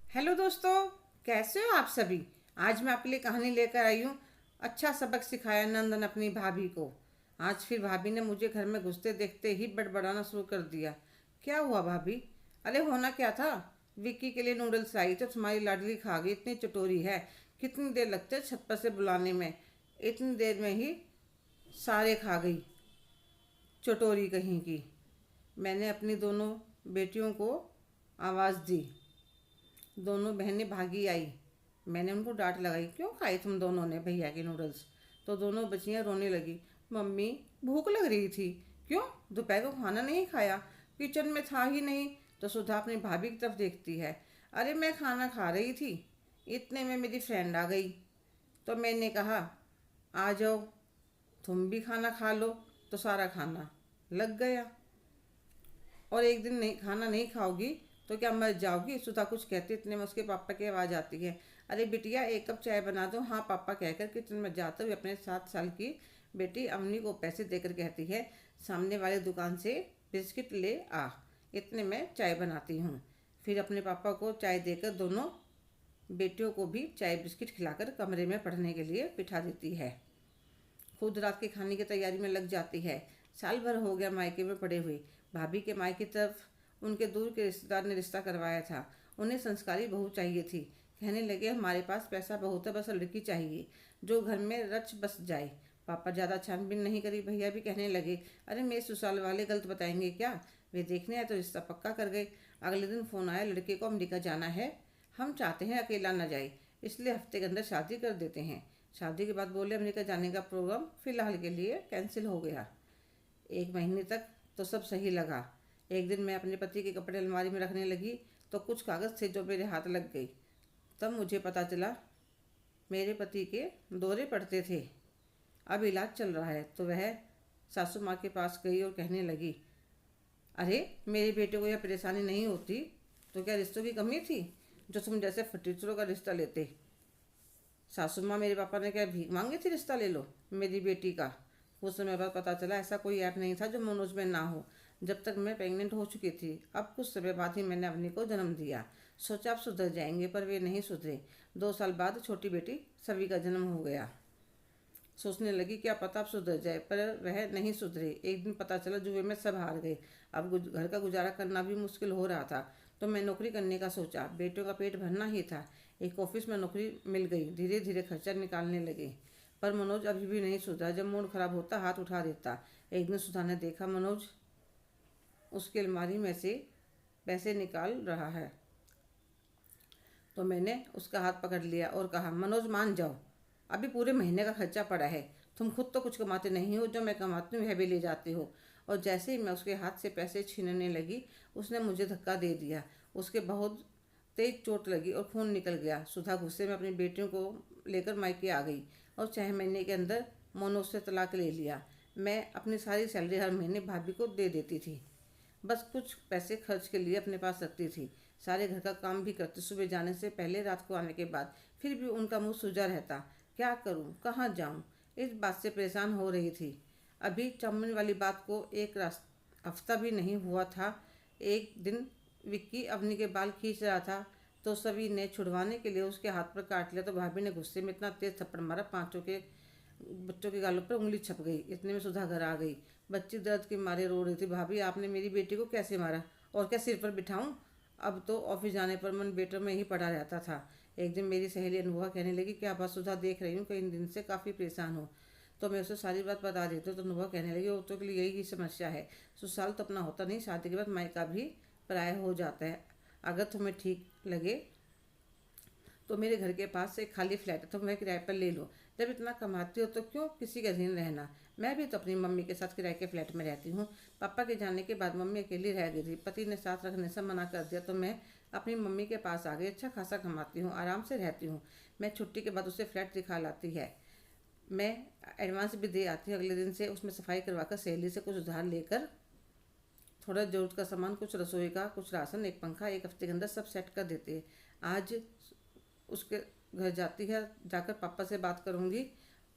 Hello दोस्तों, कैसे हो आप सभी। आज मैं आपके लिए कहानी लेकर आई हूँ। अच्छा सबक सिखाया नंदन अपनी भाभी को। आज फिर भाभी ने मुझे घर में घुसते देखते ही बड़बड़ाना शुरू कर दिया। क्या हुआ भाभी? अरे होना क्या था। विक्की के लिए नूडल्स लाई तो तुम्हारी लाडली खा गई। इतनी चटोरी है। कितनी देर लगती है छत पर से बुलाने में। इतनी देर में ही सारे खा गई। चटोरी कहीं की। मैंने अपनी दोनों बेटियों को आवाज़ दी। दोनों बहनें भागी आई। मैंने उनको डांट लगाई, क्यों खाई तुम दोनों ने भैया के नूडल्स? तो दोनों बच्चियां रोने लगी। मम्मी, भूख लग रही थी। क्यों, दोपहर को खाना नहीं खाया? किचन में था ही नहीं। तो सुधा अपनी भाभी की तरफ देखती है। अरे मैं खाना खा रही थी, इतने में मेरी फ्रेंड आ गई। तो मैंने कहा, आ जाओ तुम भी खाना खा लो। तो सारा खाना लग गया। और एक दिन नहीं खाना नहीं खाओगी तो क्या मर जाओगी? सुधा कुछ कहती, इतने में उसके पापा की आवाज़ आती है। अरे बिटिया, एक कप चाय बना दो। हाँ पापा कहकर किचन में जाते हुए अपने 7 साल की बेटी अवनी को पैसे देकर कहती है, सामने वाले दुकान से बिस्किट ले आ, इतने में चाय बनाती हूँ। फिर अपने पापा को चाय देकर दोनों बेटियों को भी चाय बिस्किट खिलाकर कमरे में पढ़ने के लिए बिठा देती है। खुद रात के खाने की तैयारी में लग जाती है। साल भर हो गया मायके में पड़े हुए। भाभी के मायके की तरफ उनके दूर के रिश्तेदार ने रिश्ता करवाया था। उन्हें संस्कारी बहू चाहिए थी। कहने लगे, हमारे पास पैसा बहुत है, बस लड़की चाहिए जो घर में रच बस जाए। पापा ज़्यादा छानबीन नहीं करी। भैया भी कहने लगे, अरे मेरे ससुराल वाले गलत बताएंगे क्या? वे देखने आए तो रिश्ता पक्का कर गए। अगले दिन फ़ोन आया, लड़के को अमेरिका जाना है। हम चाहते हैं अकेला न जाए, इसलिए हफ्ते के अंदर शादी कर देते हैं। शादी के बाद बोले, अमेरिका जाने का प्रोग्राम फ़िलहाल के लिए कैंसिल हो गया। 1 महीने तक तो सब सही लगा। एक दिन मैं अपने पति के कपड़े अलमारी में रखने लगी तो कुछ कागज़ थे जो मेरे हाथ लग गई। तब मुझे पता चला मेरे पति के दौरे पड़ते थे। अब इलाज चल रहा है। तो वह सासू माँ के पास गई और कहने लगी, अरे मेरे बेटे को यह परेशानी नहीं होती तो क्या रिश्तों की कमी थी जो तुम जैसे फटीचरों का रिश्ता लेते? सासू माँ, मेरे पापा ने क्या भीख मांगी थी रिश्ता ले लो मेरी बेटी का? कुछ समय बाद पता चला ऐसा कोई ऐप नहीं था जो मनोज में ना हो। जब तक मैं प्रेग्नेंट हो चुकी थी। अब कुछ समय बाद ही मैंने अवनी को जन्म दिया। सोचा अब सुधर जाएंगे, पर वे नहीं सुधरे। 2 साल बाद छोटी बेटी सवी का जन्म हो गया। सोचने लगी क्या पता अब सुधर जाए, पर वह नहीं सुधरे। एक दिन पता चला जुए में सब हार गए। अब घर का गुजारा करना भी मुश्किल हो रहा था। तो मैं नौकरी करने का सोचा। बेटियों का पेट भरना ही था। एक ऑफिस में नौकरी मिल गई। धीरे धीरे खर्चा निकालने लगे। पर मनोज अभी भी नहीं सुधरा। जब मूड खराब होता हाथ उठा देता। एक दिन सुधा ने देखा मनोज उसकी अलमारी में से पैसे निकाल रहा है। तो मैंने उसका हाथ पकड़ लिया और कहा, मनोज मान जाओ, अभी पूरे महीने का खर्चा पड़ा है। तुम खुद तो कुछ कमाते नहीं हो, जो मैं कमाती हूँ वह भी ले जाते हो। और जैसे ही मैं उसके हाथ से पैसे छीनने लगी, उसने मुझे धक्का दे दिया। उसके बहुत तेज चोट लगी और खून निकल गया। सुधा गुस्से में अपनी बेटियों को लेकर मायके आ गई और 6 महीने के अंदर मनोज से तलाक ले लिया। मैं अपनी सारी सैलरी हर महीने भाभी को दे देती थी। बस कुछ पैसे खर्च के लिए अपने पास रखती थी। सारे घर का काम भी करती, सुबह जाने से पहले रात को आने के बाद। फिर भी उनका मुंह सूजा रहता। क्या करूं, कहाँ जाऊं, इस बात से परेशान हो रही थी। अभी चाउमीन वाली बात को एक हफ्ता भी नहीं हुआ था। एक दिन विक्की अवनी के बाल खींच रहा था तो सभी ने छुड़वाने के लिए उसके हाथ पर काट लिया। तो भाभी ने गुस्से में इतना तेज थप्पड़ मारा, पांचों के बच्चों के गालों पर उंगली छप गई। इतने में सुधा घर आ गई। बच्ची दर्द के मारे रो रही थी। भाभी, आपने मेरी बेटी को कैसे मारा? और क्या सिर पर बिठाऊं? अब तो ऑफिस जाने पर मन बेटर में ही पड़ा रहता था। एक दिन मेरी सहेली अनुभवा कहने लगी, क्या बात सुधा, देख रही हूँ कई दिन से काफ़ी परेशान हो। तो मैं उसे सारी बात बता देती हूँ। तो अनुभवा कहने लगी, औरतों के लिए यही समस्या है। ससुराल तो अपना होता नहीं, शादी के बाद मायका भी पराया हो जाता है। अगर तुम्हें ठीक लगे तो मेरे घर के पास एक खाली फ्लैट है, तुम वह किराए पर ले लो। जब इतना कमाती हो तो क्यों किसी के अधीन रहना? मैं भी तो अपनी मम्मी के साथ किराए के फ्लैट में रहती हूँ। पापा के जाने के बाद मम्मी अकेली रह गई थी। पति ने साथ रखने से मना कर दिया तो मैं अपनी मम्मी के पास आ गई। अच्छा खासा कमाती हूँ, आराम से रहती हूँ। मैं छुट्टी के बाद उसे फ्लैट दिखा लाती है। मैं एडवांस भी दे आती हूँ। अगले दिन से उसमें सफाई करवाकर सहेली से कुछ उधार लेकर थोड़ा ज़रूरत का सामान, कुछ रसोई का, कुछ राशन, एक पंखा, एक हफ्ते के अंदर सब सेट कर देते हैं। आज उसके घर जाती है, जाकर पापा से बात करूँगी।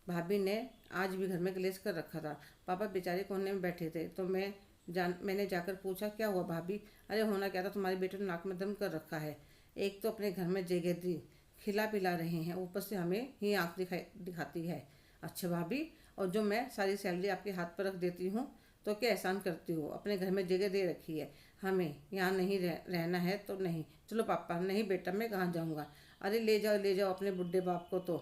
भाभी ने आज भी घर में कलेश कर रखा था। पापा बेचारे कोने में बैठे थे तो मैंने जाकर पूछा, क्या हुआ भाभी? अरे होना क्या था, तुम्हारे बेटे ने नाक में दम कर रखा है। एक तो अपने घर में जगह दी, खिला पिला रहे हैं, ऊपर से हमें ही आँख दिखाती है। अच्छा भाभी, और जो मैं सारी सैलरी आपके हाथ पर रख देती हूँ तो क्या एहसान करती हो? अपने घर में जगह दे रखी है, हमें यहाँ नहीं रहना है तो नहीं। चलो पापा, नहीं बेटा मैं कहाँ जाऊँगा। अरे ले जाओ अपने बुढ़े बाप को। तो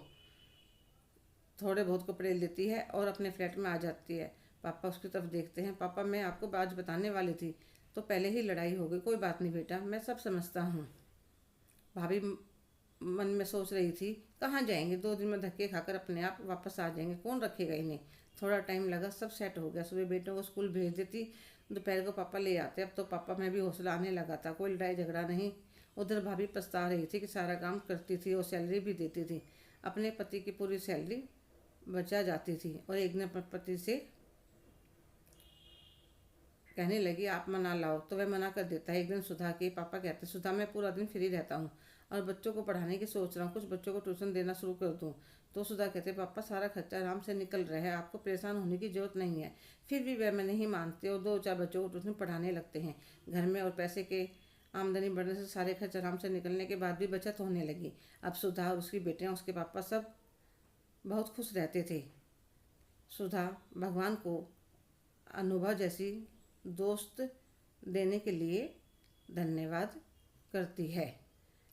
थोड़े बहुत कपड़े लेती है और अपने फ्लैट में आ जाती है। पापा उसकी तरफ देखते हैं। पापा मैं आपको आज बताने वाली थी तो पहले ही लड़ाई हो गई। कोई बात नहीं बेटा, मैं सब समझता हूँ। भाभी मन में सोच रही थी, कहाँ जाएंगे, 2 दिन में धक्के खाकर अपने आप वापस आ जाएंगे, कौन रखेगा इन्हें। थोड़ा टाइम लगा, सब सेट हो गया। सुबह बेटों को स्कूल भेज देती, दोपहर को पापा ले आते। अब तो पापा में भी हौसला आने लगा था, कोई लड़ाई झगड़ा नहीं। उधर भाभी पछता रही थी कि सारा काम करती थी और सैलरी भी देती थी। अपने पति की पूरी सैलरी बचा जाती थी। और एक दिन अपने पति से कहने लगी, आप मना लाओ, तो वह मना कर देता है। एक दिन सुधा के पापा कहते, सुधा मैं पूरा दिन फ्री रहता हूँ और बच्चों को पढ़ाने की सोच रहा हूँ, कुछ बच्चों को ट्यूशन देना शुरू कर दूँ। तो सुधा कहते, पापा सारा खर्चा आराम से निकल रहा है, आपको परेशान होने की जरूरत नहीं है। फिर भी वह मैं नहीं मानते और 2-4 बच्चों को ट्यूशन पढ़ाने लगते हैं घर में। और पैसे के आमदनी बढ़ने से सारे खर्च आराम से निकलने के बाद भी बचत होने लगी। अब सुधा और उसकी बेटियाँ, उसके पापा सब बहुत खुश रहते थे। सुधा भगवान को अनुभव जैसी दोस्त देने के लिए धन्यवाद करती है।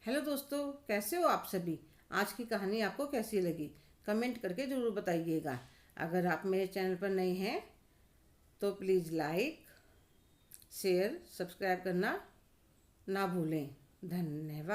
हेलो दोस्तों, कैसे हो आप सभी? आज की कहानी आपको कैसी लगी? कमेंट करके ज़रूर बताइएगा। अगर आप मेरे चैनल पर नए हैं तो प्लीज़ लाइक, शेयर, सब्सक्राइब करना ना भूलें। धन्यवाद।